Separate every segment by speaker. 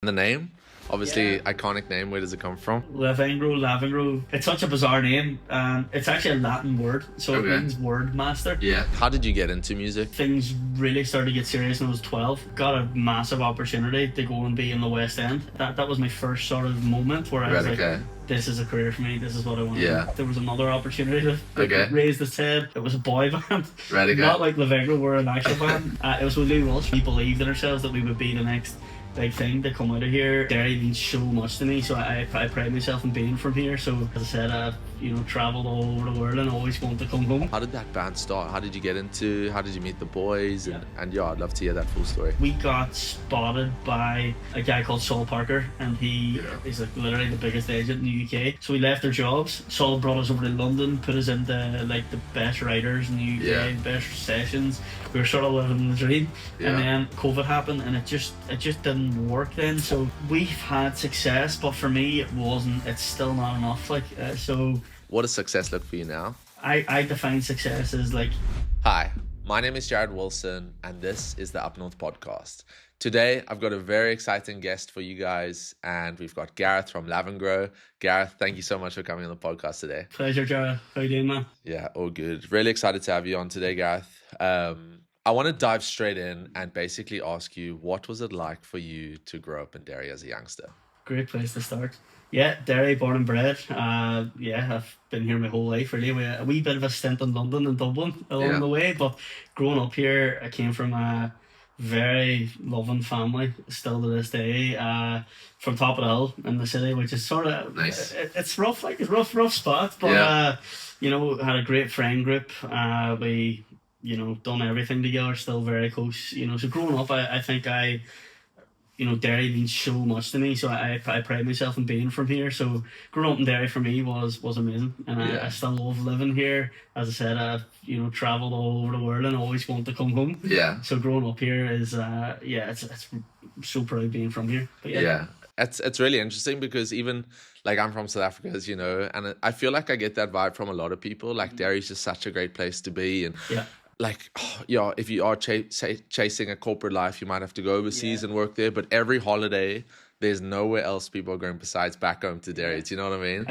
Speaker 1: The name, obviously,
Speaker 2: Yeah.
Speaker 1: iconic name. Where does it come from?
Speaker 2: Lavengro. It's such a bizarre name. It's actually a Latin word, so it
Speaker 1: Okay.
Speaker 2: means word master.
Speaker 1: Yeah. How did you get into music?
Speaker 2: Things really started to get serious when I was 12. Got a massive opportunity to go and be in the West End. That was my first sort of moment where I was
Speaker 1: Right.
Speaker 2: like,
Speaker 1: Okay.
Speaker 2: this is a career for me. This is what I want to
Speaker 1: Yeah.
Speaker 2: do. There was another opportunity that
Speaker 1: Okay.
Speaker 2: raised its head. It was a boy band.
Speaker 1: Right. Okay.
Speaker 2: Not like Lavengro were an actual band. It was with Louis Walsh. We believed in ourselves that we would be the next big thing to come out of here. Derry means so much to me, so I pride myself in being from here. So as I said, I've travelled all over the world and always want to come home.
Speaker 1: How did that band start? How did you get into? How did you meet the boys? And yeah, I'd love to hear that full story.
Speaker 2: We got spotted by a guy called Saul Parker, and he is like literally the biggest agent in the UK. So we left our jobs. Saul brought us over to London, put us into like the best writers in the UK, best sessions. We were sort of living the dream, and then COVID happened, and it just didn't work then. So we've had success, but for me, it wasn't. It's still not enough. So.
Speaker 1: What does success look for you now?
Speaker 2: I define success as like.
Speaker 1: Hi, my name is Jared Wilson, and this is the Up North podcast. Today, I've got a very exciting guest for you guys, and we've got Gareth from Lavengro. Gareth, thank you so much for coming on the podcast today.
Speaker 2: Pleasure, Jared. How you doing, man?
Speaker 1: Yeah, all good. Really excited to have you on today, Gareth. I want to dive straight in and basically ask you, what was it like for you to grow up in Derry as a youngster?
Speaker 2: Great place to start. Yeah, Derry, born and bred. I've been here my whole life, really. A wee bit of a stint in London and Dublin along the way, but growing up here, I came from a very loving family, still to this day, from top of the hill in the city, which is sort of
Speaker 1: nice.
Speaker 2: It's rough, like it's rough spot, but had a great friend group. We done everything together, still very close. So growing up, I think Derry means so much to me, so I pride myself in being from here. So growing up in Derry for me was amazing, and I still love living here. As I said, I've travelled all over the world and always want to come home. Yeah. So growing up here is it's so proud being from here. But
Speaker 1: It's really interesting because even like I'm from South Africa, as you know, and I feel like I get that vibe from a lot of people. Like Derry's just such a great place to be, and like, if you are chasing a corporate life, you might have to go overseas and work there. But every holiday, there's nowhere else people are going besides back home to Derry. Do you know what I mean?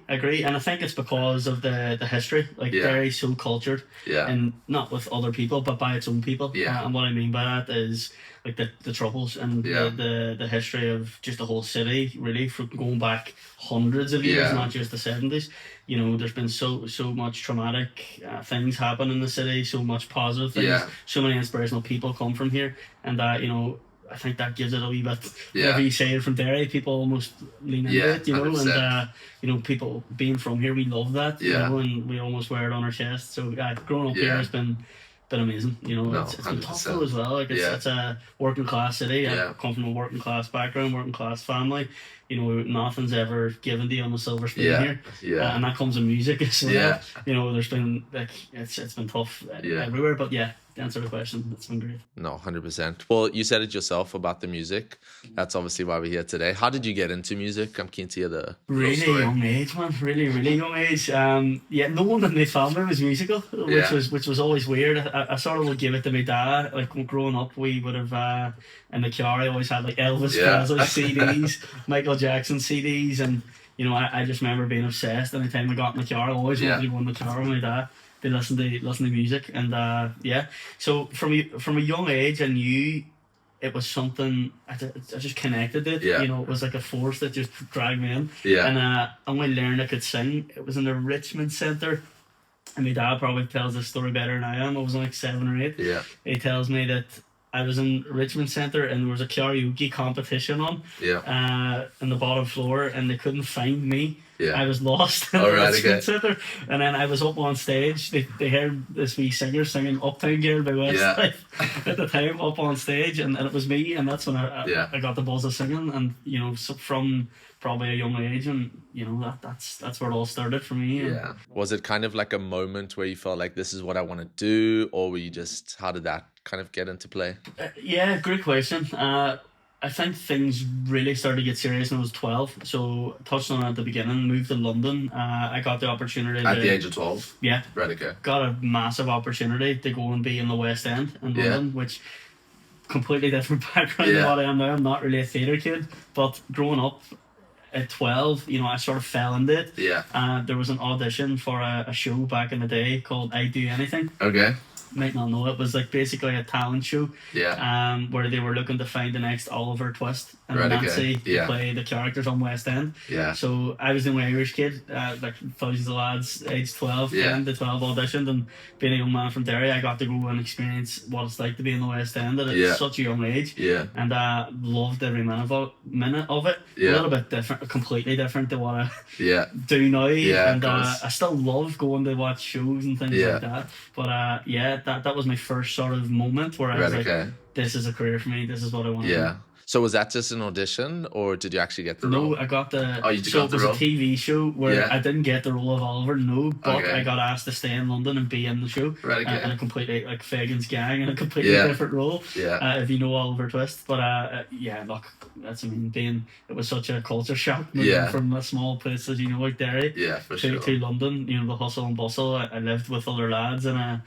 Speaker 2: Agree. And I think it's because of the history. Like, Derry's so cultured. And not with other people, but by its own people. And what I mean by that is like the troubles and the history of just the whole city, really, from going back hundreds of years, not just the 70s. There's been so much traumatic things happen in the city, so much positive things, so many inspirational people come from here, and I think that gives it a wee bit. Whenever you say it from Derry, people almost lean into it, 100%. And people being from here, we love that, and we almost wear it on our chest. So growing up here has been amazing. It's been tough though as well. Like it's a working class city. I come from a working class background, working class family. Nothing's ever given to you on a silver spoon here. And that comes in music as well. There's been it's been tough everywhere, but to answer the question, it's been great.
Speaker 1: No, 100%. Well, you said it yourself about the music. That's obviously why we're here today. How did you get into music? I'm keen to hear the
Speaker 2: really
Speaker 1: story.
Speaker 2: Young age, man. Really young age. No one in my family was musical, which was always weird. I sort of would give it to my dad. Like growing up, we would have in the car. I always had like Elvis Presley CDs, Michael Jackson CDs, and I just remember being obsessed. Anytime I got in the car, I always wanted to go in the car with my dad. They listen to music, and So from a young age, I knew it was something. I just connected it. It was like a force that just dragged me in. And when I learned I could sing, it was in the Richmond Centre. And my dad probably tells this story better than I am. I was like 7 or 8. He tells me that I was in Richmond Centre and there was a karaoke competition on in the bottom floor, and they couldn't find me. I was lost in the Richmond Centre, and then I was up on stage. They heard this wee singer singing Uptown Girl by Westlife at the time up on stage, and it was me, and that's when I got the buzz of singing, and so from probably a young age, and that's where it all started for me.
Speaker 1: Was it kind of like a moment where you felt like this is what I want to do, or were you just, how did that kind of get into play?
Speaker 2: Great question. I think things really started to get serious when I was 12. So touched on it at the beginning, moved to London. I got the opportunity
Speaker 1: at the age of 12.
Speaker 2: Yeah.
Speaker 1: Right, okay.
Speaker 2: Got a massive opportunity to go and be in the West End in London, which completely different background than what I am now. I'm not really a theatre kid, but growing up at 12, I sort of fell into it.
Speaker 1: Yeah.
Speaker 2: There was an audition for a show back in the day called I'd Do Anything.
Speaker 1: Okay.
Speaker 2: Might not know it. Was like basically a talent show.
Speaker 1: Yeah.
Speaker 2: Where they were looking to find the next Oliver Twist and
Speaker 1: Right,
Speaker 2: Nancy
Speaker 1: okay.
Speaker 2: to play the characters on West End.
Speaker 1: Yeah.
Speaker 2: So I was the only Irish kid, like thousands of lads, aged 12, 10 to 12 auditioned, and being a young man from Derry, I got to go and experience what it's like to be in the West End at such a young age.
Speaker 1: Yeah.
Speaker 2: And loved every minute of it.
Speaker 1: Yeah.
Speaker 2: A little bit different, completely different to what I do now.
Speaker 1: Yeah.
Speaker 2: And I still love going to watch shows and things like that. But that was my first sort of moment where I was like, this is a career for me, this is what I want to do.
Speaker 1: So was that just an audition, or did you actually get the role?
Speaker 2: No, I got the.
Speaker 1: Oh, you got the role?
Speaker 2: It was a TV show where I didn't get the role of Oliver. No, but I got asked to stay in London and be in the show.
Speaker 1: Right, okay.
Speaker 2: In a completely like Fagan's Gang in a completely different role.
Speaker 1: Yeah.
Speaker 2: If you know Oliver Twist, but look, it was such a culture shock moving from a small place as like Derry.
Speaker 1: Yeah, for sure.
Speaker 2: To London, the hustle and bustle. I lived with other lads in a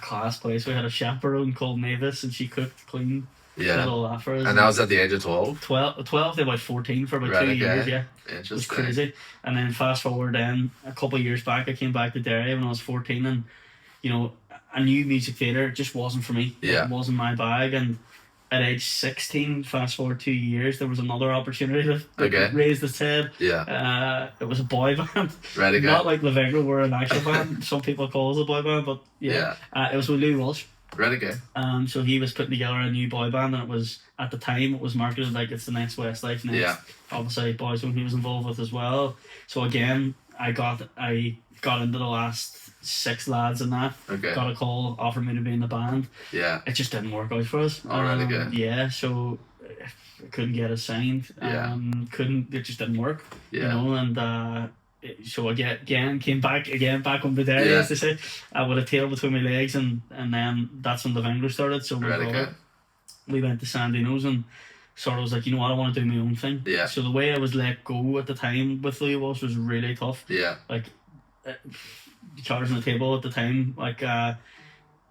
Speaker 2: class place. We had a chaperone called Mavis, and she cooked, cleaned.
Speaker 1: Yeah.
Speaker 2: And
Speaker 1: that was at the age of 12?
Speaker 2: 12 to about 14 for about 2 years, It was crazy. And then fast forward then, a couple of years back, I came back to Derry when I was 14, and, I knew music theatre just wasn't for me.
Speaker 1: Yeah.
Speaker 2: It wasn't my bag, and at age 16, fast forward 2 years, there was another opportunity that raised its head.
Speaker 1: Yeah.
Speaker 2: It was a boy band.
Speaker 1: Right, okay.
Speaker 2: Not like Lavengro, we're an actual band. Some people call us a boy band, but it was with Louis Walsh.
Speaker 1: Right, okay.
Speaker 2: So he was putting together a new boy band, and it was, at the time, it was marketed like it's the next Westlife, obviously Boyzone he was involved with as well. So again, I got into the last 6 lads in that.
Speaker 1: Okay.
Speaker 2: Got a call, offered me to be in the band.
Speaker 1: Yeah.
Speaker 2: It just didn't work out for us.
Speaker 1: Right, okay.
Speaker 2: Yeah, so I couldn't get us signed. It just didn't work.
Speaker 1: Yeah.
Speaker 2: And so again came back home to Derry, as they say, with a tail between my legs, and then that's when Lavengro started. So we went to Sandino's and sort of was like, I want to do my own thing.
Speaker 1: Yeah.
Speaker 2: So the way I was let go at the time with Louis Walsh was really tough.
Speaker 1: Yeah.
Speaker 2: Like the cards on the table at the time, like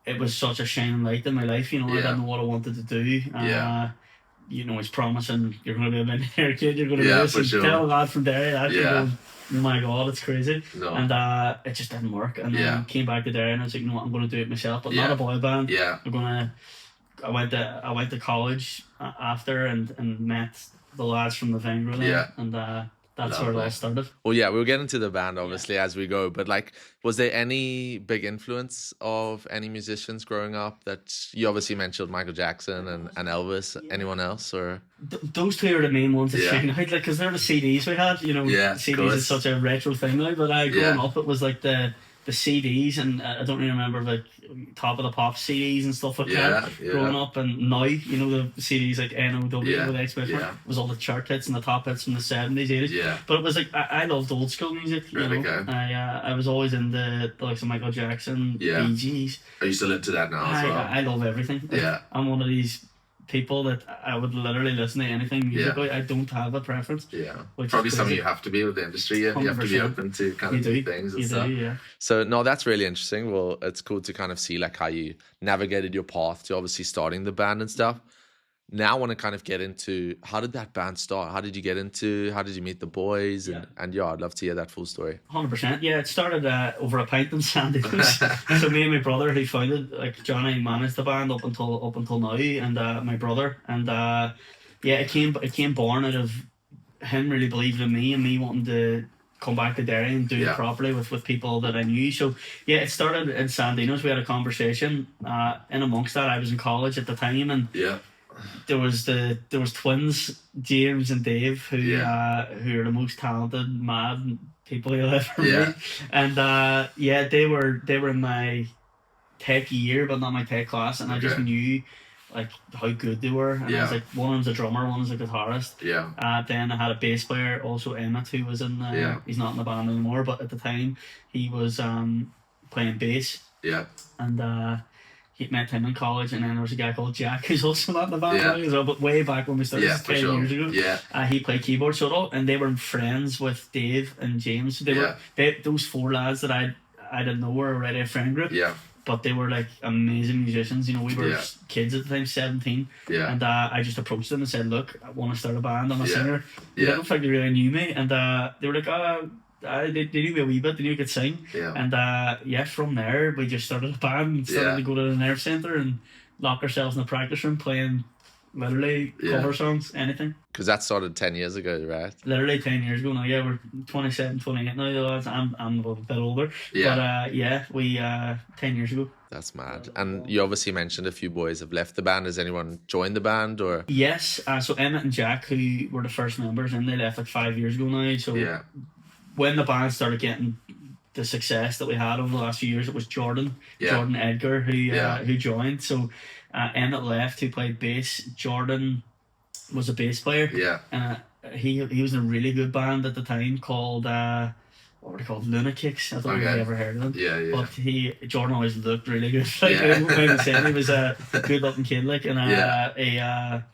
Speaker 2: it was such a shining light in my life. I didn't know what I wanted to do. He's promising you're going to be a millionaire kid, you're going to be this, and tell a lad from Derry that. Going, oh my god, it's crazy.
Speaker 1: No.
Speaker 2: And it just didn't work. And then came back to Derry and I was like, I'm going to do it myself, but not a boy band.
Speaker 1: Yeah.
Speaker 2: I went to college after and met the lads from Lavengro there, and that's where it all started.
Speaker 1: Well, yeah, we'll get into the band obviously as we go, but like, was there any big influence of any musicians growing up? That you obviously mentioned Michael Jackson and Elvis. Anyone else, or
Speaker 2: those two are the main ones that shine out, like, because they're the CDs we had. CDs is such a retro thing now, but growing up it was like the CDs, and I don't really remember like Top of the Pop CDs and stuff like that growing up. And now the CDs like NOW with X-Men was all the chart hits and the top hits from the 70s, 80s. But it was like I loved old school music. I was always into the likes of Michael Jackson, Bee Gees.
Speaker 1: Are you still into that now as well?
Speaker 2: I love everything. I'm one of these people that I would literally listen to anything musically. I don't have a preference.
Speaker 1: Probably something you have to be with the industry. You have to be open to kind of new things and stuff. So no, that's really interesting. Well, it's cool to kind of see like how you navigated your path to obviously starting the band and stuff. Now I want to kind of get into, how did that band start? How did you meet the boys? And I'd love to hear that full story.
Speaker 2: 100%. Yeah, it started over a pint in Sandino's. So me and my brother, who founded, like Johnny managed the band up until now, and my brother, and it came born out of him really believing in me and me wanting to come back to Derry and do it properly with people that I knew. So it started in Sandino's. We had a conversation. In amongst that, I was in college at the time, and there was twins, James and Dave, who are the most talented, mad people you'll ever meet. And they were in my tech year, but not my tech class, and I just knew like how good they were. And I was like, one of them's a drummer, one is a guitarist. Then I had a bass player, also Emmett, who was in he's not in the band anymore, but at the time he was playing bass. And he met him in college, and then there was a guy called Jack who's also not in the band as well, but way back when we started 10 years ago. He played keyboard, and they were friends with Dave and James. Those 4 lads that I didn't know were already a friend group. but they were like amazing musicians. You know, we were kids at the time, 17, and I just approached them and said, "Look, I want to start a band. I'm a singer." I don't think they really knew me, and they were like, they knew me a wee bit. They knew I could sing, and from there we just started a band and started to go to the Nerve Centre and lock ourselves in the practice room playing literally cover songs, anything.
Speaker 1: Because that started 10 years ago, right?
Speaker 2: Literally 10 years ago now. Yeah, we're 27, 28 now, the lads. I'm a bit older. But we 10 years ago.
Speaker 1: That's mad. And you obviously mentioned a few boys have left the band. Has anyone joined the band or?
Speaker 2: Yes. So Emmett and Jack, who were the first members, and they left like 5 years ago now. So when the band started getting the success that we had over the last few years, it was Jordan Edgar who joined. So Emmett left, who played bass. Jordan was a bass player. And he was in a really good band at the time called what were they called? Lunatics. I don't know if you ever heard of them. But Jordan always looked really good. He was a good looking kid, like, and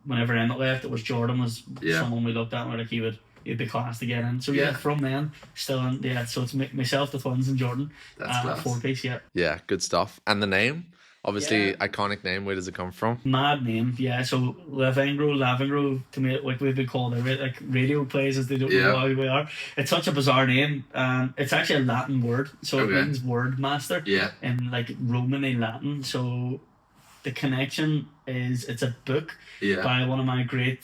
Speaker 2: whenever Emmett left, it was Jordan was someone we looked at and we're like he'd be class to get in. So from then still in, so it's myself, the twins, and Jordan. That's class. 4-piece.
Speaker 1: Yeah, good stuff. And the name? Obviously, iconic name. Where does it come from?
Speaker 2: Mad name, So Lavengro, to me, like we've been called like radio plays as they don't know who we are. It's such a bizarre name. It's actually a Latin word, so it means word master. In like Romany Latin. So the connection is it's a book by one of my great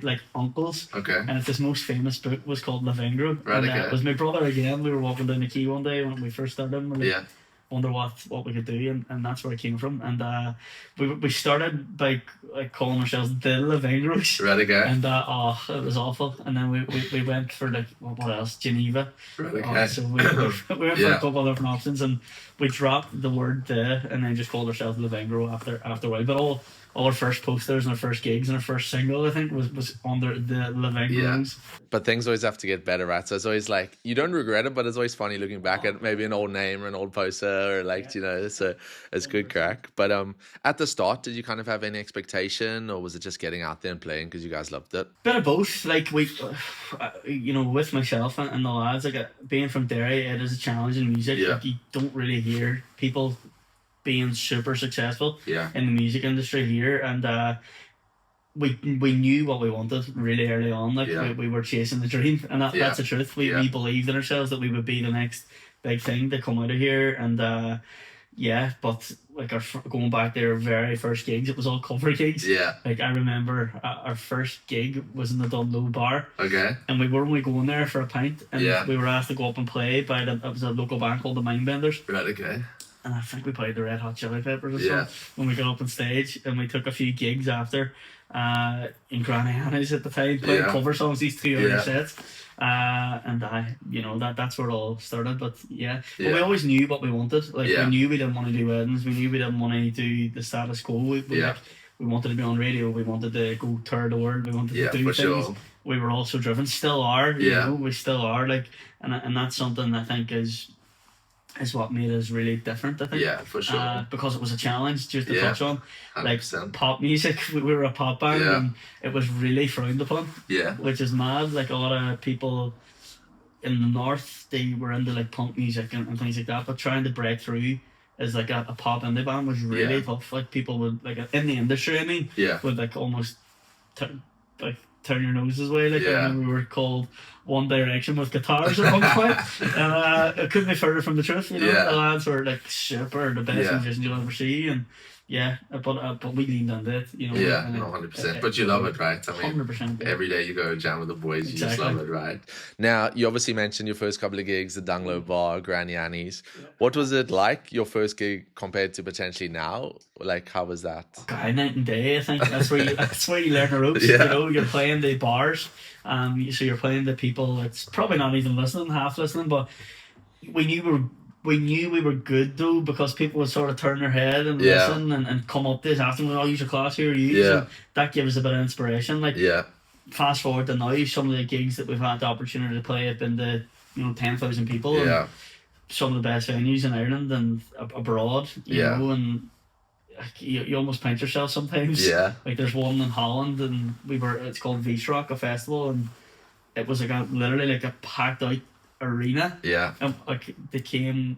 Speaker 2: like uncles. And it's his most famous book was called Lavengro. And it was my brother again. We were walking down the quay one day when we first started. And wonder what we could do, and that's where it came from. And we started by like calling ourselves the Lavengros. And it was awful. And then we went for like what else? Geneva. So we went for a couple of different options, and we dropped the word "the" and then just called ourselves Lavengro after a while. But all our first posters and our first gigs and our first single, I think, was under the Lavengros.
Speaker 1: But things always have to get better, right? So it's always like, you don't regret it, but it's always funny looking back at maybe an old name or an old poster or like, so it's good crack. But at the start, did you kind of have any expectation, or was it just getting out there and playing because you guys loved it?
Speaker 2: Bit of both. Like we, with myself and the lads, like being from Derry, it is a challenge in music. Like you don't really hear people being super successful in the music industry here, and we knew what we wanted really early on. Like we were chasing the dream, and that's the truth. We believed in ourselves that we would be the next big thing to come out of here, and but like going back to our very first gigs, it was all cover gigs. Like I remember our first gig was in the Dunlow bar, and we were only going there for a pint, and we were asked to go up and play by it was a local band called the Mindbenders. And I think we played the Red Hot Chili Peppers or something when we got up on stage, and we took a few gigs after in Granny Annie's at the time, playing cover songs, these 2 hour sets. And that's where it all started. But but we always knew what we wanted. Like we knew we didn't want to do weddings, we knew we didn't want to do the status quo. We wanted to be on radio, we wanted to go tour the world, we wanted to do things. Sure. We were also driven, still are, you know, we still are, like, and that's something I think is what made us really different, I think.
Speaker 1: Yeah, for sure.
Speaker 2: Because it was a challenge, just to touch on.
Speaker 1: 100%.
Speaker 2: Like pop music, we were a pop band, and it was really frowned upon. Which is mad. Like a lot of people in the north, they were into like punk music and things like that, but trying to break through as like a pop indie band was really tough. Like people would, like in the industry, I mean, would like almost turn your noses away. Like I remember we were called One Direction with guitars at one point. And it couldn't be further from the truth, you know. The lads were like super, the best musicians you'll ever see, and but we leaned on it, you know.
Speaker 1: 100%. But you love it, right? I mean,
Speaker 2: 100%.
Speaker 1: Every day you go jam with the boys, you just love it, right? Now, you obviously mentioned your first couple of gigs, the Dunlow Bar, Granny Annie's. What was it like, your first gig, compared to potentially now? Like, how was that?
Speaker 2: Night and day, I think. That's where you learn the ropes. You know, you're playing the bars, so you're playing the people that's probably not even listening, half listening, but we knew we were good though, because people would sort of turn their head and listen and come up to us after, "Oh, use your class here, and that gave us a bit of inspiration." Like fast forward to now, some of the gigs that we've had the opportunity to play have been to 10,000 people, and some of the best venues in Ireland and abroad, you know, and you almost pinch yourself sometimes. Like there's one in Holland, and it's called Viesrock, a festival, and it was like literally like a packed out arena.
Speaker 1: Yeah.
Speaker 2: Like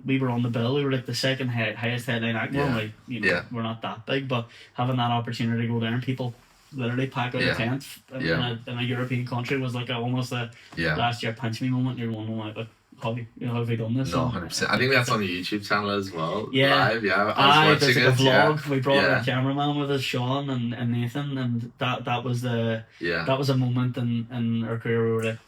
Speaker 2: we were on the bill. We were like the second highest headline act. We're like, we're not that big, but having that opportunity to go there and people literally pack out a tent in a European country was like almost a last year pinch me moment. You're wondering like, have we done this?
Speaker 1: No, 100%. I think that's on the YouTube channel as well.
Speaker 2: Yeah.
Speaker 1: Live, yeah. I was
Speaker 2: there's
Speaker 1: watching
Speaker 2: like a vlog.
Speaker 1: Yeah.
Speaker 2: We brought a cameraman with us, Sean and Nathan, and that was a moment in our career where we were like,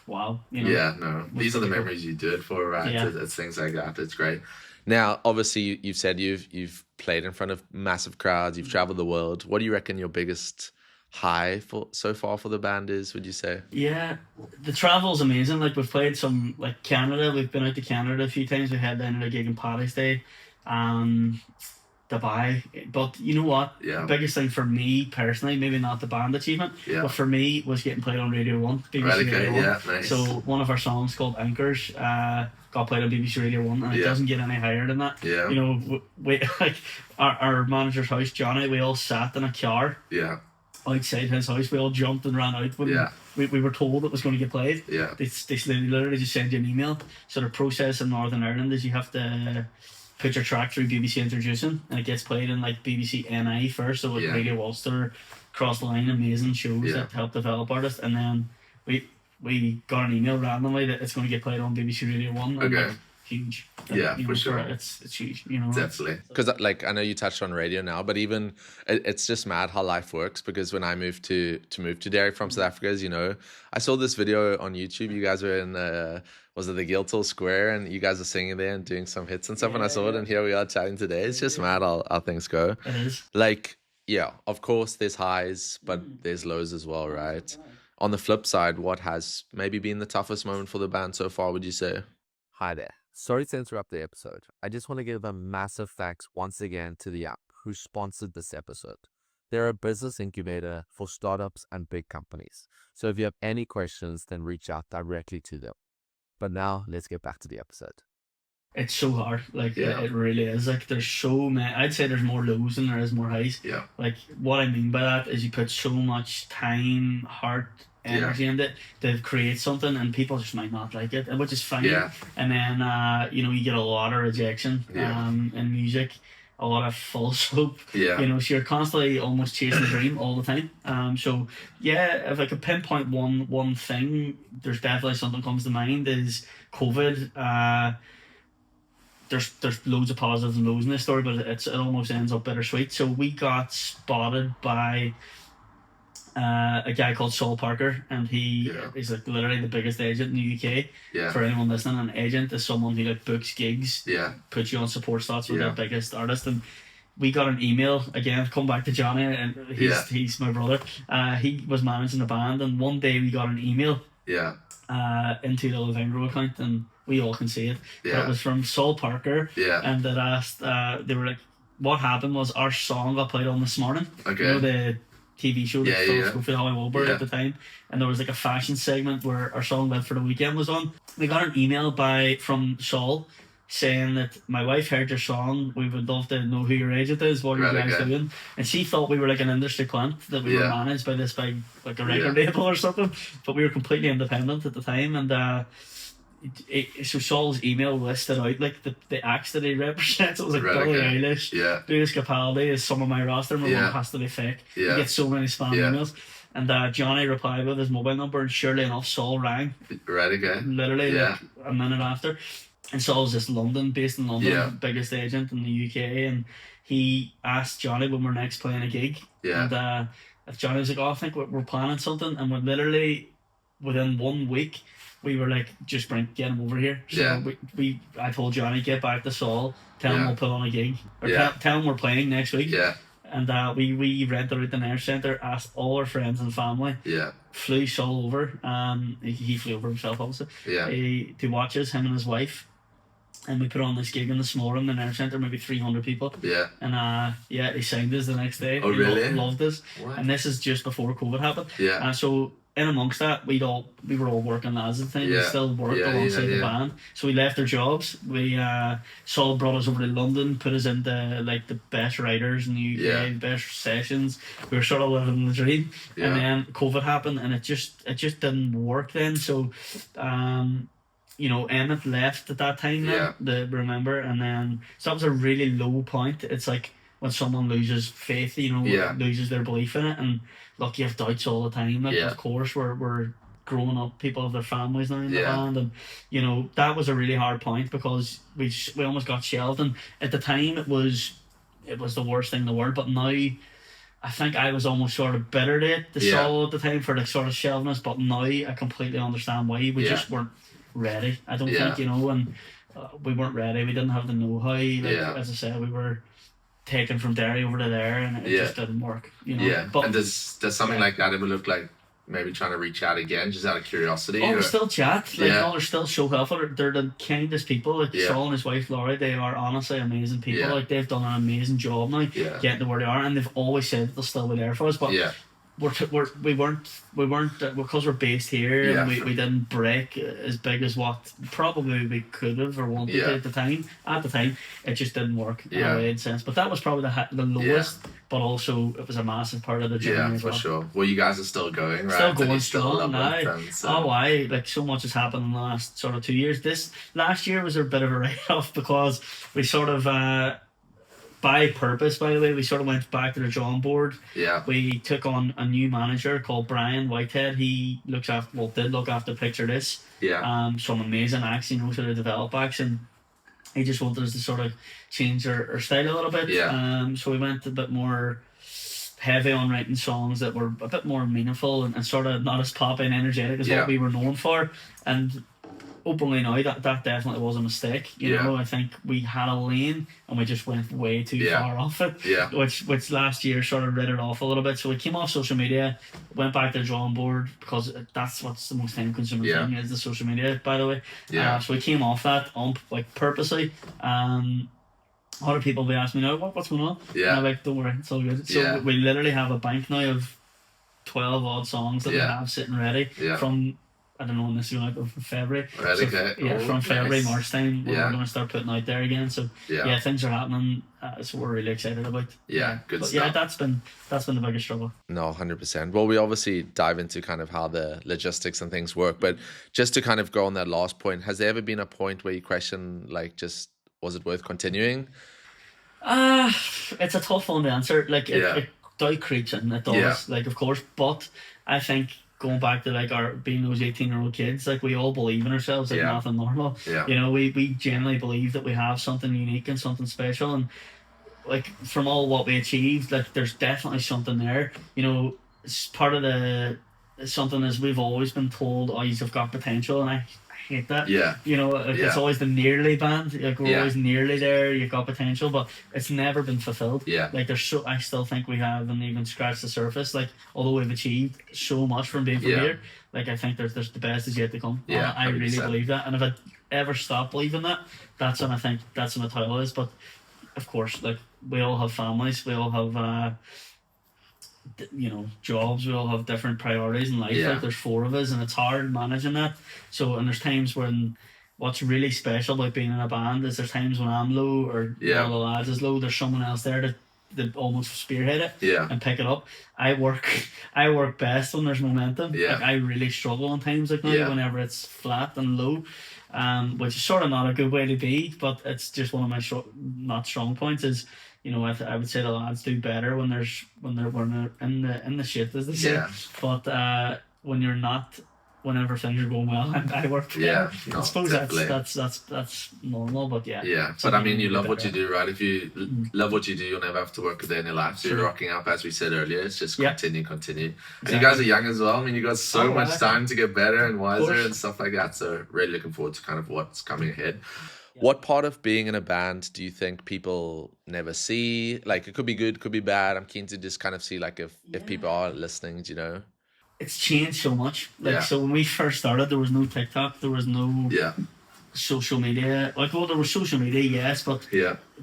Speaker 2: wow.
Speaker 1: Yeah, no. These are the memories you do it for, right?
Speaker 2: Yeah.
Speaker 1: It's things like that. It's great. Now, obviously, you've said you've played in front of massive crowds. You've traveled the world. What do you reckon your biggest high so far for the band is, would you say?
Speaker 2: Yeah, the travel's amazing. Like we've played some like Canada. We've been out to Canada a few times. We headlined a gig in Paddy's Day, Dubai. But you know what?
Speaker 1: Yeah.
Speaker 2: The biggest thing for me personally, maybe not the band achievement, but for me was getting played on Radio 1, BBC Radio 1.
Speaker 1: Yeah, nice.
Speaker 2: So one of our songs called Anchors got played on BBC Radio 1, and it doesn't get any higher than that.
Speaker 1: Yeah.
Speaker 2: We like our manager's house, Johnny, we all sat in a car.
Speaker 1: Yeah.
Speaker 2: Outside his house, we all jumped and ran out when we were told it was going to get played.
Speaker 1: Yeah.
Speaker 2: They literally just send you an email. So the process in Northern Ireland is you have to put your track through BBC Introducing, and it gets played in like BBC NI first, so with Radio Ulster, Cross the Line, amazing shows that help develop artists, and then we got an email randomly that it's going to get played on BBC Radio 1.
Speaker 1: Okay.
Speaker 2: Like, huge.
Speaker 1: For sure.
Speaker 2: It's huge,
Speaker 1: Definitely. Because like I know you touched on radio now, but even it's just mad how life works, because when I moved to Derry from South Africa, as you know, I saw this video on YouTube. You guys were in was it the Guildhall Square, and you guys are singing there and doing some hits and stuff, and I saw it, and here we are chatting today. It's just mad how things go.
Speaker 2: It is.
Speaker 1: Like, yeah, of course there's highs, but there's lows as well, right? On the flip side, what has maybe been the toughest moment for the band so far, would you say?
Speaker 3: Hi there. Sorry to interrupt the episode. I just want to give a massive thanks once again to the app who sponsored this episode. They're a business incubator for startups and big companies. So if you have any questions, then reach out directly to them. But now let's get back to the episode.
Speaker 2: It's so hard. Like it really is. Like there's so many. I'd say there's more lows than there is more highs.
Speaker 1: Yeah.
Speaker 2: Like what I mean by that is you put so much time, heart, energy into it to create something, and people just might not like it, which is fine.
Speaker 1: Yeah.
Speaker 2: And then you get a lot of rejection in music, a lot of false hope.
Speaker 1: Yeah.
Speaker 2: So you're constantly almost chasing the dream all the time. So yeah, if I could pinpoint one thing, there's definitely something comes to mind is COVID. There's loads of positives and lows in this story, but it almost ends up bittersweet. So we got spotted by a guy called Saul Parker, and he is like literally the biggest agent in the UK.
Speaker 1: Yeah.
Speaker 2: For anyone listening, an agent is someone who like books gigs, puts you on support slots with their biggest artist. And we got an email again. Come back to Johnny, and he's my brother. He was managing the band, and one day we got an email. Into the Lavengro account, and we all can see it. But it was from Saul Parker. And it asked. They were like, "What happened was our song got played on this morning."
Speaker 3: Okay.
Speaker 2: The TV show that Phil Schofield, Holly Wilbur at the time, and there was like a fashion segment where our song "Live for the Weekend" was on. We got an email from Saul saying that my wife heard your song. We would love to know who your agent is. What are you guys doing? And she thought we were like an industry plant, that we were managed by this big like a record label or something. But we were completely independent at the time, and so Saul's email listed out like the acts that he represents. It was like Billie Eilish, Lewis Capaldi is some of my roster. My one has to be fake. You get so many spam emails. And Johnny replied with his mobile number, and surely enough, Saul rang. Literally like a minute after. And Saul's based in London, biggest agent in the UK, and he asked Johnny when we're next playing a gig. And if Johnny was like, "Oh, I think we're planning something," and we're literally within 1 week, we were like, "Just get him over here." So I told Johnny, get back to Saul, tell him we'll put on a gig, or tell him we're playing next week. And we rented out the Nair Centre, asked all our friends and family. Flew Saul over. He flew over himself, obviously. To watch us, him and his wife. And we put on this gig in the small room in the Nair Centre, maybe 300 people. And he signed us the next day.
Speaker 1: Oh, really?
Speaker 2: Loved us.
Speaker 1: What?
Speaker 2: And this is just before COVID happened. So in amongst that, we were all working lads at the time. We still worked alongside the band. So we left our jobs. Saul brought us over to London, put us into like the best writers in the UK, the best sessions. We were sort of living the dream. And then COVID happened, and it just didn't work then. So Emmett left at that time then, remember, and then so that was a really low point. It's like when someone loses faith, loses their belief in it, and look, you have doubts all the time. Like, of course, we're growing up, people have their families now in the band, and that was a really hard point because we almost got shelved, and at the time it was the worst thing in the world. But now I think I was almost sort of bitter at the Saul at the time for the sort of shelving us, but now I completely understand why. We just weren't ready. I don't think, and we weren't ready. We didn't have the know-how. As I said, we were taken from Derry over to there, and it just didn't work. But,
Speaker 1: and does something like that ever look like maybe trying to reach out again, just out of curiosity?
Speaker 2: We still chat. They're still so helpful. They're the kindest people. Like Saul and his wife Laurie, they are honestly amazing people. Like, they've done an amazing job now getting to where they are, and they've always said that they'll still be there for us. But we weren't because we're based here, and we didn't break as big as what probably we could have or wanted to at the time. At the time, it just didn't work in a way, in sense. But that was probably the lowest. But also, it was a massive part of the journey as well.
Speaker 1: Yeah, for sure. Well, you guys are still going, right?
Speaker 2: Still going strong now. Like, so much has happened in the last sort of 2 years. This last year was a bit of a write-off because we sort of, by purpose, by the way, we sort of went back to the drawing board.
Speaker 1: Yeah.
Speaker 2: We took on a new manager called Brian Whitehead. He did look after Picture This.
Speaker 1: Yeah.
Speaker 2: Some amazing acts, sort of develop acts, and he just wanted us to sort of change our style a little bit.
Speaker 1: Yeah.
Speaker 2: So we went a bit more heavy on writing songs that were a bit more meaningful and sort of not as poppy and energetic as what we were known for. And openly now, that definitely was a mistake. I think we had a lane and we just went way too far off it.
Speaker 1: Yeah.
Speaker 2: Which last year sort of rid it off a little bit. So we came off social media, went back to the drawing board because that's what's the most time consuming thing is the social media, by the way.
Speaker 1: Yeah.
Speaker 2: So we came off that purposely. A lot of people be asking me now, what's going on?
Speaker 1: Yeah.
Speaker 2: And I'm like, don't worry, it's all good. So we literally have a bank now of 12 odd songs that we have sitting ready from, I don't know when this is going out, but from February. From February, March time, we're going to start putting out there again. So things are happening. That's what we're really excited about.
Speaker 1: Good stuff.
Speaker 2: Yeah, that's been the biggest struggle.
Speaker 1: No, 100%. Well, we obviously dive into kind of how the logistics and things work, but just to kind of go on that last point, has there ever been a point where you question, like, just was it worth continuing?
Speaker 2: It's a tough one to answer. Like, it doubt creeps in, it does. Like, of course, but I think going back to like our being those 18-year-old kids, like, we all believe in ourselves like nothing normal. We genuinely believe that we have something unique and something special, and like, from all what we achieved, like, there's definitely something there. It's part of the something as we've always been told, oh, you've got potential, and I hate that. It's always the nearly band. Like, we're always nearly there. You've got potential, but it's never been fulfilled. Like, I still think we haven't even scratched the surface. Like, although we've achieved so much from being from here, like, I think there's the best is yet to come. I really believe that. And if I ever stop believing that, that's when I think that's when the title is. But of course, like, we all have families. We all have jobs. We all have different priorities in life. Like, there's 4 of us, and it's hard managing that. So, and there's times when what's really special about being in a band is there's times when I'm low or one of the lads is low, there's someone else there that almost spearhead it and pick it up. I work best when there's momentum. Like, I really struggle in times like now whenever it's flat and low, which is sort of not a good way to be, but it's just one of my not strong points is, I would say the lads do better when they're in the shit, as they say. But when you're not, whenever things are going well, and I work better. I suppose that's normal, but
Speaker 1: but I mean, you love what you do, right? If you love what you do, you'll never have to work a day in your life. So you're rocking up, as we said earlier. It's just continue. And you guys are young as well. I mean, you got so much time to get better and wiser and stuff like that. So really looking forward to kind of what's coming ahead. What part of being in a band do you think people never see? Like, it could be good, could be bad. I'm keen to just kind of see, like, if people are listening,
Speaker 2: It's changed so much. Like, so when we first started, there was no TikTok, there was no social media. Like, well, there was social media, yes, but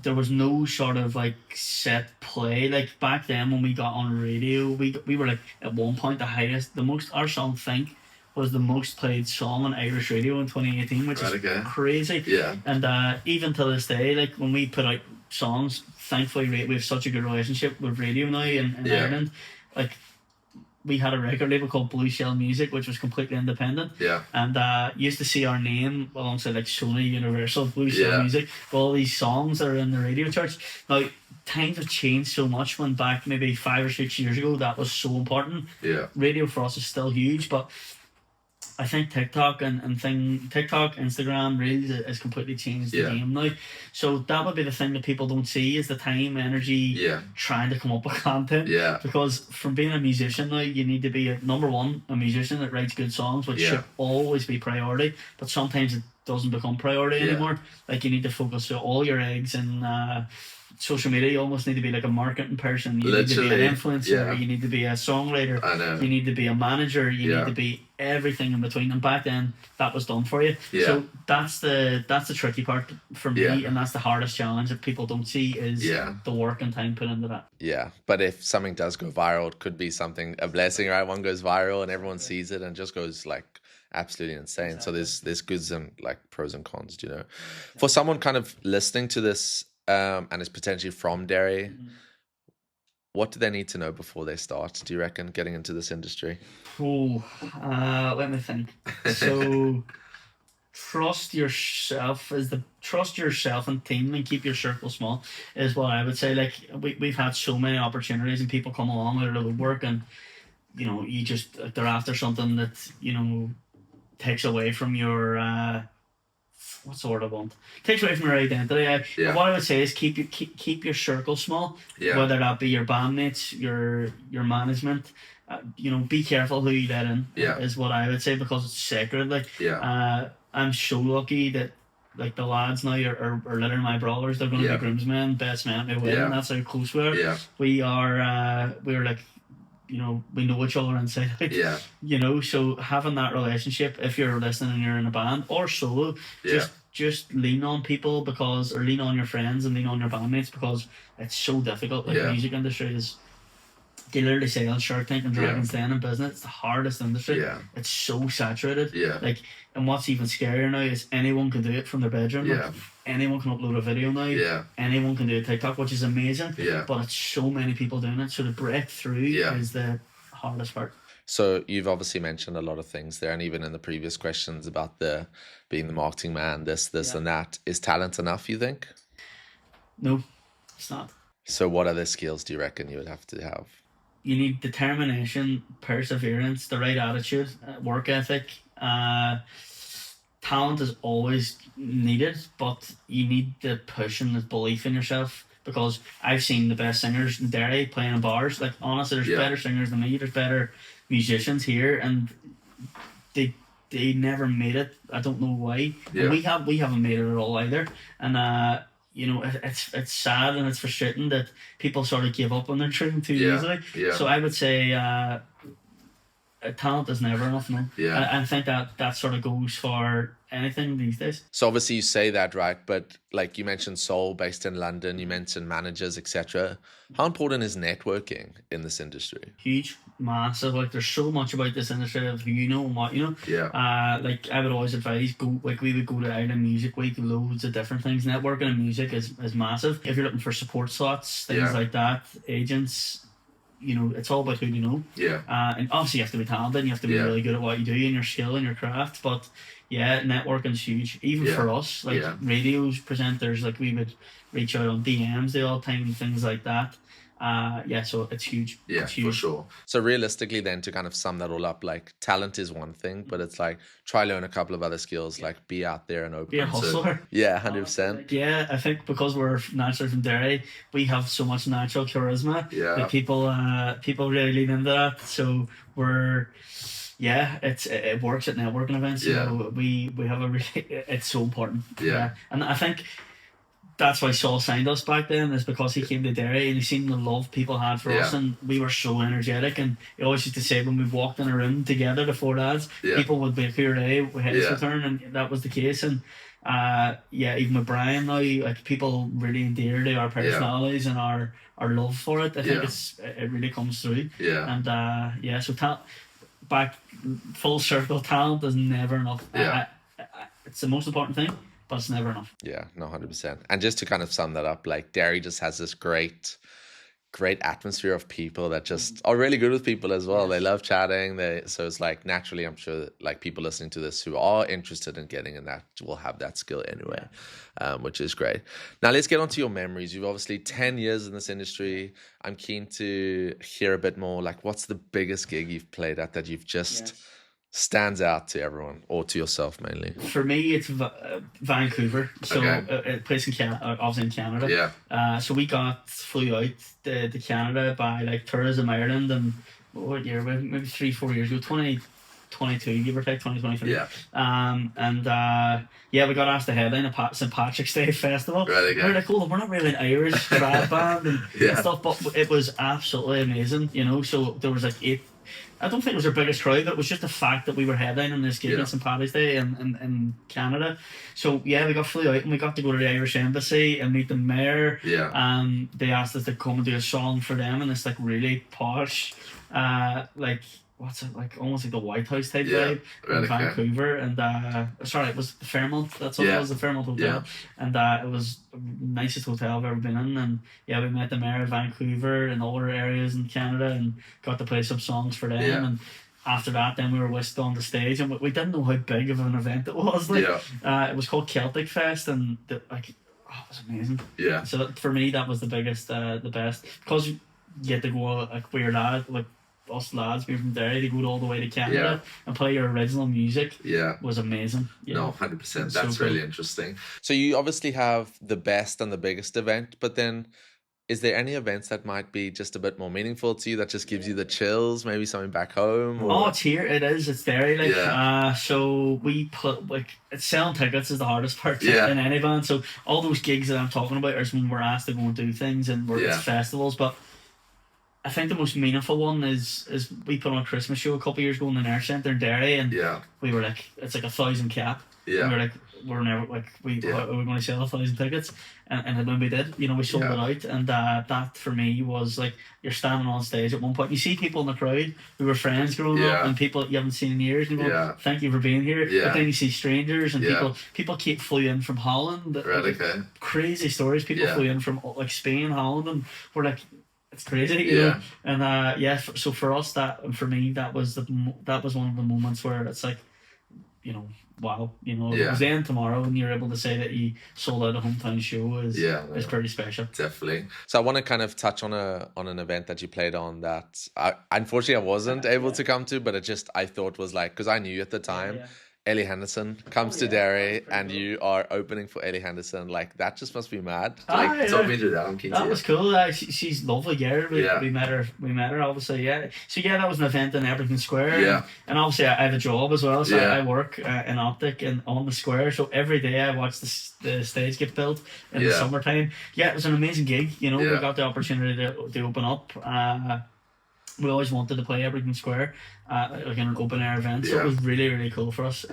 Speaker 2: there was no sort of, like, set play. Like, back then when we got on radio, we were, like, at one point our song Think was the most played song on Irish radio in 2018, which is crazy. And even to this day, like, when we put out songs, thankfully we have such a good relationship with radio now in Ireland. Like, we had a record label called Blue Shell Music, which was completely independent.
Speaker 1: Yeah.
Speaker 2: And you used to see our name alongside like Sony, Universal, Blue Shell Music, all these songs that are in the radio charts. Now, times have changed so much. When back maybe 5 or 6 years ago, that was so important.
Speaker 1: Yeah.
Speaker 2: Radio for us is still huge, but I think TikTok TikTok, Instagram, Reels has completely changed the game now. So that would be the thing that people don't see, is the time, energy, trying to come up with content.
Speaker 1: Yeah.
Speaker 2: Because from being a musician now, you need to be number one, a musician that writes good songs, which should always be priority. But sometimes it doesn't become priority anymore. Like, you need to focus all your eggs in social media. You almost need to be like a marketing person. You need to be an influencer. You need to be a songwriter.
Speaker 1: I know.
Speaker 2: You need to be a manager. You need to be everything in between. And back then, that was done for you. So that's the tricky part for me, and that's the hardest challenge that people don't see, is the work and time put into that.
Speaker 1: Yeah, but if something does go viral, it could be a blessing, right? One goes viral and everyone sees it and just goes like absolutely insane. Exactly. So there's goods and like pros and cons, you know. For someone kind of listening to this and is potentially from Derry, what do they need to know before they start, do you reckon, getting into this industry?
Speaker 2: Let me think. So trust yourself and team, and keep your circle small, is what I would say. Like, we've had so many opportunities and people come along out of the woodwork, and you know, you just, they're after something that, you know, takes away from your what's the word I want? Takes away from your identity. What I would say is keep your circle small. Whether that be your bandmates, your management. You know, be careful who you let in. Is what I would say, because it's sacred. Like, I'm so lucky that like the lads now are literally my brothers. They're going to be groomsmen, best men at my wedding. That's how close we are. We're like, you know, we know each other inside out. You know, so having that relationship, if you're listening and you're in a band or solo, just lean on people, or lean on your friends and lean on your bandmates, because it's so difficult. Like, the music industry is, they literally say on Shark Tank and Dragon's Den in business, it's the hardest industry. It's so saturated. Like, and what's even scarier now is anyone can do it from their bedroom. Like, anyone can upload a video now. Anyone can do a TikTok, which is amazing. But it's so many people doing it. So to break through is the hardest part.
Speaker 1: So you've obviously mentioned a lot of things there, and even in the previous questions about being the marketing man, this and that. Is talent enough, you think?
Speaker 2: No, it's not.
Speaker 1: So what other skills do you reckon you would have to have?
Speaker 2: You need determination, perseverance, the right attitude, work ethic. Talent is always needed, but you need the push and the belief in yourself. Because I've seen the best singers in Derry playing in bars. Like, honestly, there's better singers than me. There's better musicians here, and they never made it. I don't know why. And we haven't made it at all either. And you know, it's sad and it's frustrating that people sort of give up on their dream too easily. So I would say talent is never enough, no. I think that sort of goes for anything these days.
Speaker 1: So obviously you say that, right? But like you mentioned Soul based in London, you mentioned managers, etc. How important is networking in this industry?
Speaker 2: Huge, massive. Like, there's so much about this industry of who you know and what you know. Like, I would always advise, we would go to Ireland Music Week, loads of different things. Networking in music is massive. If you're looking for support slots, things like that, agents, you know, it's all about who you know. And obviously you have to be talented, and you have to be really good at what you do and your skill and your craft. But networking is huge, even for us. Like, radios, presenters, like, we would reach out on DMs the all time, things like that. So it's huge. It's huge.
Speaker 1: For sure. So realistically then, to kind of sum that all up, like, talent is one thing, but it's like, try learn a couple of other skills, like be out there and open.
Speaker 2: Be a hustler.
Speaker 1: 100%.
Speaker 2: I think because we're naturally from Derry, we have so much natural charisma that people really lean into that. So we're it works at networking events. You know, we have a really, it's so important. And I think that's why Saul signed us back then, is because he came to Derry and he seen the love people had for us, and we were so energetic. And he always used to say, when we walked in a room together, the four lads, people would be like, "Who are they?" We had to turn, and that was the case. And even with Brian now, like, people really endear to our personalities and our love for it. I think it really comes through. And so back full circle, talent is never enough. It's the most important thing, but it's never enough.
Speaker 1: 100%. And just to kind of sum that up, like, Derry just has this great great atmosphere of people that just are really good with people as well. They love chatting. So it's like naturally, I'm sure that, like, people listening to this who are interested in getting in that will have that skill anyway, which is great. Now let's get on to your memories. You've obviously 10 years in this industry. I'm keen to hear a bit more. Like, what's the biggest gig you've played at that you've just stands out to everyone, or to yourself mainly?
Speaker 2: For me, it's Vancouver. So a place in Canada, obviously in Canada. So we flew out to Canada by like Tourism Ireland, and what year? Maybe 3-4 years ago, 2022, give or take, 2023. We got asked to headline a St. Patrick's Day festival. We're like, oh, we're not really an Irish trad band and stuff, but it was absolutely amazing, you know. So there was like 8. I don't think it was our biggest crowd, but it was just the fact that we were headlining this gig on St. Paddy's Day in Canada. So we flew out and we got to go to the Irish Embassy and meet the mayor. They asked us to come and do a song for them in this like really posh, like, what's it, like, almost like the White House type vibe in Vancouver. And it was the Fairmont. That's all it was, the Fairmont Hotel. And it was the nicest hotel I've ever been in. And we met the mayor of Vancouver and other areas in Canada and got to play some songs for them. And after that, then we were whisked on the stage, and we didn't know how big of an event it was. Like, it was called Celtic Fest, and it was amazing. So for me, that was the biggest, the best, because you get to go like weird lad, like us lads being from Derry, to go all the way to Canada and play your original music was amazing.
Speaker 1: No, 100%. That's so really interesting. So you obviously have the best and the biggest event, but then is there any events that might be just a bit more meaningful to you, that just gives you the chills, maybe something back home? Or?
Speaker 2: Oh, it's here. It's Derry. Like, so we put, like, it's selling tickets is the hardest part in any band. So all those gigs that I'm talking about is when we're asked to go and do things and work at festivals, but I think the most meaningful one is we put on a Christmas show a couple of years ago in the Nair Centre in Derry, and we were like, it's like 1,000 cap. And we were like, we're never like, are we going to sell 1,000 tickets? And then when we did, you know, we sold it out, and that for me was like, you're standing on stage at one point, you see people in the crowd who were friends growing up, and people you haven't seen in years, and you go, thank you for being here. But then you see strangers, and people flew in from Holland. Crazy stories. People flew in from like Spain, Holland, and we're like, it's crazy, you know. And so for us, for me, that was one of the moments where it's like, you know, wow, you know, it was then tomorrow, and you're able to say that you sold out a hometown show is pretty special.
Speaker 1: Definitely. So I want to kind of touch on an event that you played on that unfortunately I wasn't able to come to, but I thought was like, because I knew at the time. Ellie Henderson comes to Derry, and you are opening for Ellie Henderson. Like, that just must be mad. Like, talk me through that.
Speaker 2: That was cool. She's lovely girl. We met her obviously. So that was an event in Everton Square. And obviously I have a job as well. So I work in optic and on the square. So every day I watch the stage get built in the summertime. It was an amazing gig. You know, we got the opportunity to open up. We always wanted to play Everton Square, like in an open air event. So it was really, really cool for us.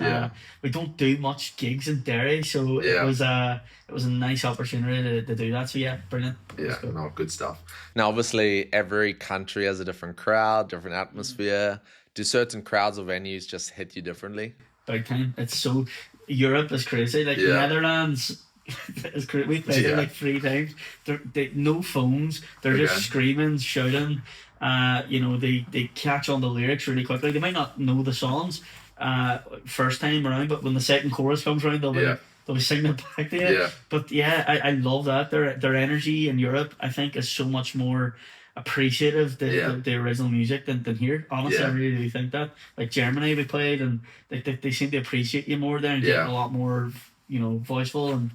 Speaker 2: We don't do much gigs in Derry, so it was a nice opportunity to do that. So brilliant.
Speaker 1: No, good stuff. Now, obviously, every country has a different crowd, different atmosphere. Do certain crowds or venues just hit you differently?
Speaker 2: Big time. It's so, Europe is crazy. Like Netherlands. It's great. We played there like 3 times. They no phones. They're just screaming, shouting. You know, they catch on the lyrics really quickly. They might not know the songs first time around, but when the second chorus comes around, they'll be singing it back to you. But I love that. Their energy in Europe, I think, is so much more appreciative the original music than here. Honestly, I really do think that. Like Germany, we played, and they seem to appreciate you more there and get a lot more, you know, voiceful. And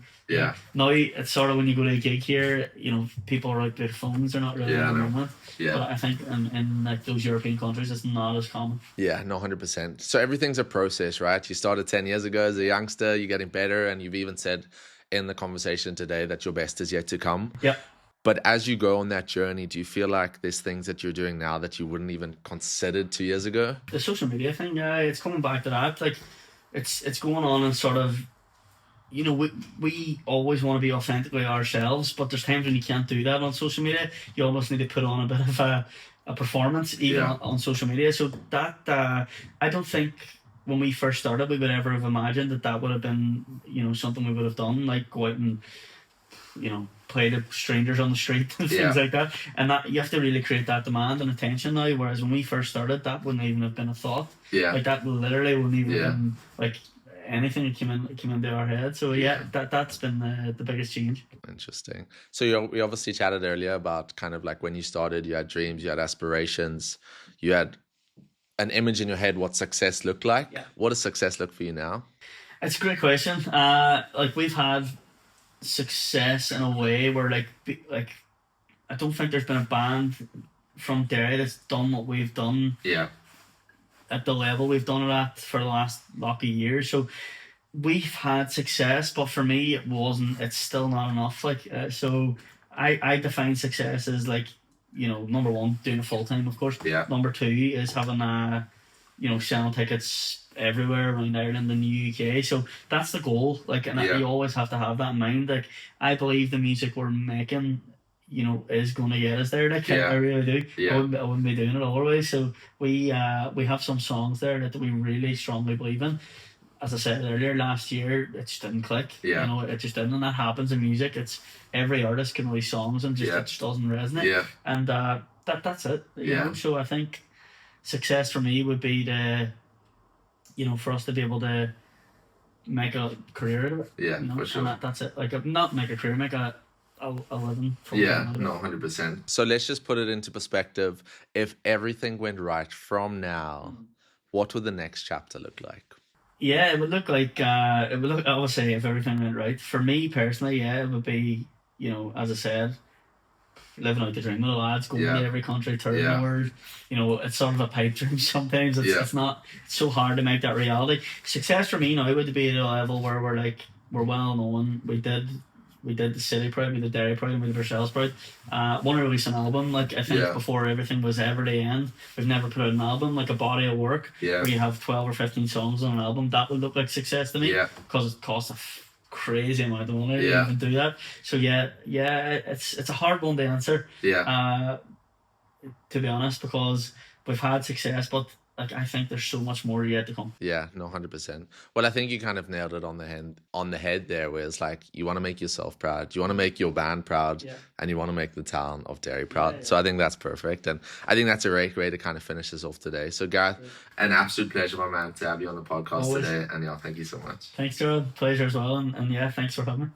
Speaker 2: now it's sort of, when you go to a gig here, you know, people are out their phones, they're not really in the moment. But I think in like those European countries, it's not as common. Yeah, no, 100%. So everything's a process, right? You started 10 years ago as a youngster, you're getting better, and you've even said in the conversation today that your best is yet to come. But as you go on that journey, do you feel like there's things that you're doing now that you wouldn't even consider 2 years ago? The social media thing, it's coming back to that. Like, it's going on, and sort of, you know, we always want to be authentically ourselves, but there's times when you can't do that on social media. You almost need to put on a bit of a performance even on social media. So that I don't think when we first started we would ever have imagined that would have been, you know, something we would have done, like go out and, you know, play to strangers on the street and things like that. And that you have to really create that demand and attention now. Whereas when we first started, that wouldn't even have been a thought.
Speaker 1: Yeah.
Speaker 2: Like that literally wouldn't even have been like anything that came into our head. So that's been the biggest change.
Speaker 1: Interesting. So we obviously chatted earlier about kind of like when you started, you had dreams, you had aspirations, you had an image in your head what success looked like.
Speaker 2: Yeah.
Speaker 1: What does success look for you now?
Speaker 2: It's a great question. Like we've had success in a way where like I don't think there's been a band from Derry that's done what we've done.
Speaker 1: Yeah.
Speaker 2: At the level we've done it at for the last lot of years. So we've had success, but for me it wasn't. It's still not enough. Like so, I define success as like, you know, number one, doing it full time, of course.
Speaker 1: Yeah.
Speaker 2: Number two is having selling tickets everywhere around Ireland and the UK. So that's the goal. Like, and you always have to have that in mind. Like, I believe the music we're making, you know, is going to get us there. Like, I really do.
Speaker 1: Yeah.
Speaker 2: I wouldn't be doing it otherwise. So we have some songs there that we really strongly believe in. As I said earlier, last year it just didn't click.
Speaker 1: Yeah.
Speaker 2: You know, it just didn't, and that happens in music. It's every artist can release songs and it just doesn't resonate.
Speaker 1: Yeah.
Speaker 2: And that's it. You know, so I think success for me would be for us to be able to make a career out of it.
Speaker 1: Yeah,
Speaker 2: you know?
Speaker 1: for sure.
Speaker 2: And that's it. Like, not make a career, make a living.
Speaker 1: Yeah, no, 100%. So let's just put it into perspective. If everything went right from now, what would the next chapter look like?
Speaker 2: Yeah, it would look like, I would say if everything went right. For me personally, it would be, you know, as I said, living out the dream of the lads, going to every country, touring the world. You know, it's sort of a pipe dream sometimes. It's not, it's so hard to make that reality. Success for me now would be at a level where we're well known. We did the city proud, we did Derry proud, and we did ourselves proud. Want to release an album, like I think before everything was ever to end. We've never put out an album, like a body of work where you have 12 or 15 songs on an album. That would look like success to me, because it costs a crazy amount of money to even do that. So it's a hard one to answer. To be honest, because we've had success, but like I think there's so much more yet to come.
Speaker 1: Yeah, no, 100%. Well, I think you kind of nailed it on the head there, where it's like you want to make yourself proud, you want to make your band proud, and you want to make the town of Derry proud. So I think that's perfect, and I think that's a great way to kind of finish this off today. So Gareth, an absolute pleasure, my man, to have you on the podcast today, and thank you so much.
Speaker 2: Thanks, Gerald. Pleasure as well, and thanks for having me.